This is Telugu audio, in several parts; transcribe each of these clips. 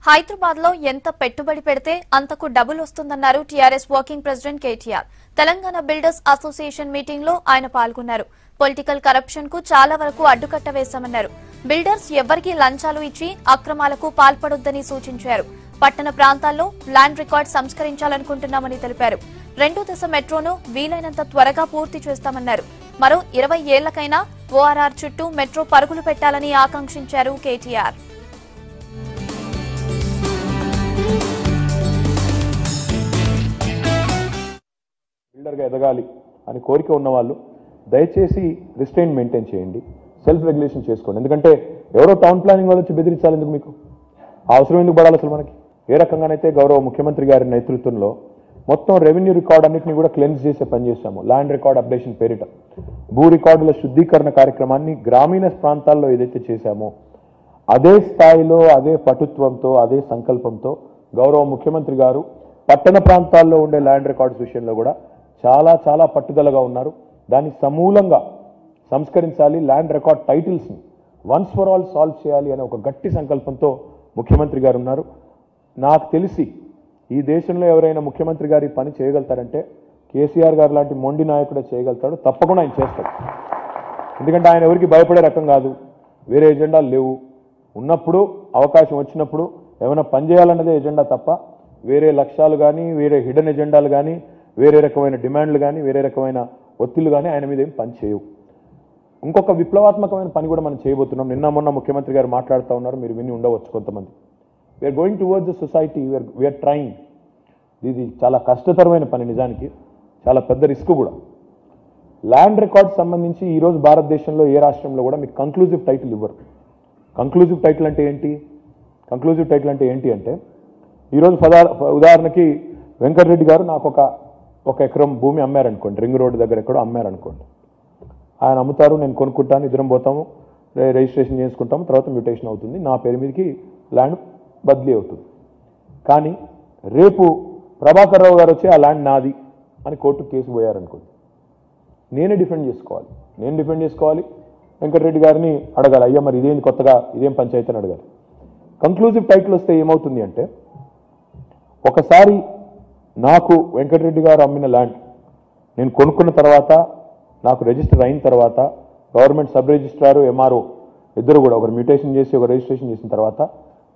హైదరాబాద్ లో ఎంత పెట్టుబడి పెడితే అంతకు డబుల్ వస్తుందన్నారు TRS working president KTR. Telangana builders association meeting లో ఆయన పాల్గొన్నారు. పొలిటికల్ కరప్షన్ కు చాలా వరకు అడ్డుకట్ట వేశామన్నారు. బిల్డర్స్ ఎవ్వరికీ లంచాలు ఇచ్చి అక్రమాలకు పాల్పడొద్దని సూచించారు. పట్టణ ప్రాంతాల్లో ల్యాండ్ రికార్డ్ సంస్కరించాలనుకుంటున్నామని తెలిపారు. రెండో దశ మెట్రోను వీలైనంత త్వరగా పూర్తి చేస్తామన్నారు. మరో 20 ఏళ్లకైనా ఓఆర్ఆర్ చుట్టూ మెట్రో పరుగులు పెట్టాలని ఆకాంక్షించారు కేటీఆర్. బిల్డర్గా ఎదగాలి అని కోరిక ఉన్నవాళ్ళు దయచేసి రిస్ట్రెయిన్ మెయింటైన్ చేయండి, సెల్ఫ్ రెగ్యులేషన్ చేసుకోండి. ఎందుకంటే ఎవరో టౌన్ ప్లానింగ్ వాళ్ళు వచ్చి బెదిరించాలి ఎందుకు? మీకు అవసరం ఎందుకు పడాలి అసలు? మనకి ఏ రకంగానైతే గౌరవ ముఖ్యమంత్రి గారి నేతృత్వంలో మొత్తం రెవెన్యూ రికార్డ్ అన్నింటినీ కూడా క్లెన్స్ చేసే పని చేశాము. ల్యాండ్ రికార్డ్ అప్డేషన్ పేరిట భూ రికార్డుల శుద్ధీకరణ కార్యక్రమాన్ని గ్రామీణ ప్రాంతాల్లో ఏదైతే చేశామో అదే స్థాయిలో, అదే పటుత్వంతో, అదే సంకల్పంతో గౌరవ ముఖ్యమంత్రి గారు పట్టణ ప్రాంతాల్లో ఉండే ల్యాండ్ రికార్డ్స్ విషయంలో కూడా చాలా చాలా పట్టుదలగా ఉన్నారు. దాన్ని సమూలంగా సంస్కరించాలి, ల్యాండ్ రికార్డ్ టైటిల్స్ని వన్స్ ఫర్ ఆల్ సాల్వ్ చేయాలి అనే ఒక గట్టి సంకల్పంతో ముఖ్యమంత్రి గారు ఉన్నారు. నాకు తెలిసి ఈ దేశంలో ఎవరైనా ముఖ్యమంత్రి గారు ఈ పని చేయగలుగుతారంటే కేసీఆర్ గారు లాంటి మొండి నాయకుడే చేయగలుగుతాడు. తప్పకుండా ఆయన చేస్తాడు. ఎందుకంటే ఆయన ఎవరికి భయపడే రకం కాదు, వేరే ఎజెండాలు లేవు. ఉన్నప్పుడు అవకాశం వచ్చినప్పుడు ఏమైనా పని చేయాలన్నదే ఎజెండా తప్ప వేరే లక్ష్యాలు కానీ, వేరే హిడెన్ ఎజెండాలు కానీ, వేరే రకమైన డిమాండ్లు కానీ, వేరే రకమైన ఒత్తిళ్లు కానీ ఆయన మీద ఏం పని చేయవు. ఇంకొక విప్లవాత్మకమైన పని కూడా మనం చేయబోతున్నాం. నిన్న మొన్న ముఖ్యమంత్రి గారు మాట్లాడుతూ ఉన్నారు, మీరు విని ఉండవచ్చు కొంతమంది. We are going towards the society, we are trying. ఇది చాలా కష్టతరమైన పని, నిజానికి చాలా పెద్ద రిస్క్ కూడా. ల్యాండ్ రికార్డ్స్ సంబంధించి ఈరోజు భారతదేశంలో ఏ రాష్ట్రంలో కూడా మీకు కంక్లూజివ్ టైటిల్ ఇవ్వరు. కంక్లూజివ్ టైటిల్ అంటే ఏంటి? కంక్లూజివ్ టైటిల్ అంటే ఏంటి అంటే ఈరోజు ఉదాహరణకి వెంకటరెడ్డి గారు నాకు ఒక ఎకరం భూమి అమ్మారనుకోండి, రింగ్ రోడ్డు దగ్గర ఎక్కడో అమ్మారనుకోండి. ఆయన అమ్ముతారు, నేను కొనుక్కుంటాను, ఇద్దరం పోతాము, రిజిస్ట్రేషన్ చేసుకుంటాము, తర్వాత మ్యూటేషన్ అవుతుంది, నా పేరు మీదకి ల్యాండ్ బదిలీ అవుతుంది. కానీ రేపు ప్రభాకర్ రావు గారు వచ్చి ఆ ల్యాండ్ నాది అని కోర్టుకు కేసు పోయారనుకోండి, నేనే డిఫెండ్ చేసుకోవాలి. వెంకటరెడ్డి గారిని అడగాలి, అయ్యా మరి ఇదేంటి కొత్తగా, ఇదేం పంచాయతీ అని అడగాలి. కంక్లూజివ్ టైటిల్ వస్తే ఏమవుతుంది అంటే ఒకసారి నాకు వెంకటరెడ్డి గారు అమ్మిన ల్యాండ్ నేను కొనుక్కున్న తర్వాత, నాకు రిజిస్టర్ అయిన తర్వాత, గవర్నమెంట్ సబ్ రిజిస్ట్రారు ఎంఆర్ఓ ఇద్దరు కూడా ఒకరు మ్యూటేషన్ చేసి ఒక రిజిస్ట్రేషన్ చేసిన తర్వాత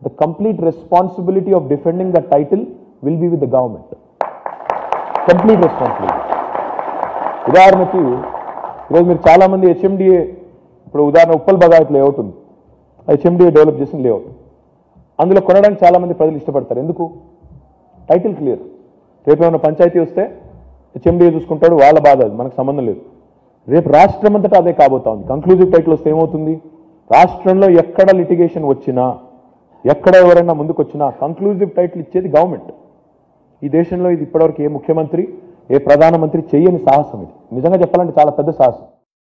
the complete responsibility of defending the title will be with the government. Complete responsibility. ఉదాహరణకి ఈరోజు మీరు చాలామంది హెచ్ఎండిఏ, ఇప్పుడు ఉదాహరణ ఉప్పల్ బగాయత్ లేఅవుట్ ఉంది, హెచ్ఎండిఏ డెవలప్ చేసిన లేఅవుట్, అందులో కొనడానికి చాలామంది ప్రజలు ఇష్టపడతారు. ఎందుకు? Title clear. రేపు ఏమైనా పంచాయతీ వస్తే హెచ్ఎండిఏ చూసుకుంటాడు, వాళ్ళ బాధ, అది మనకు సంబంధం లేదు. రేపు రాష్ట్రం అంతటా అదే కాబోతా ఉంది. కంక్లూజివ్ టైటిల్ వస్తే ఏమవుతుంది? రాష్ట్రంలో ఎక్కడ లిటిగేషన్ వచ్చినా, ఎక్కడ ఎవరైనా ముందుకు వచ్చినా కంక్లూజివ్ టైటిల్ ఇచ్చేది గవర్నమెంట్. ఈ దేశంలో ఇది ఇప్పటివరకు ఏ ముఖ్యమంత్రి, ఏ ప్రధానమంత్రి చెయ్యని సాహసం. ఇది నిజంగా చెప్పాలంటే చాలా పెద్ద సాహసం.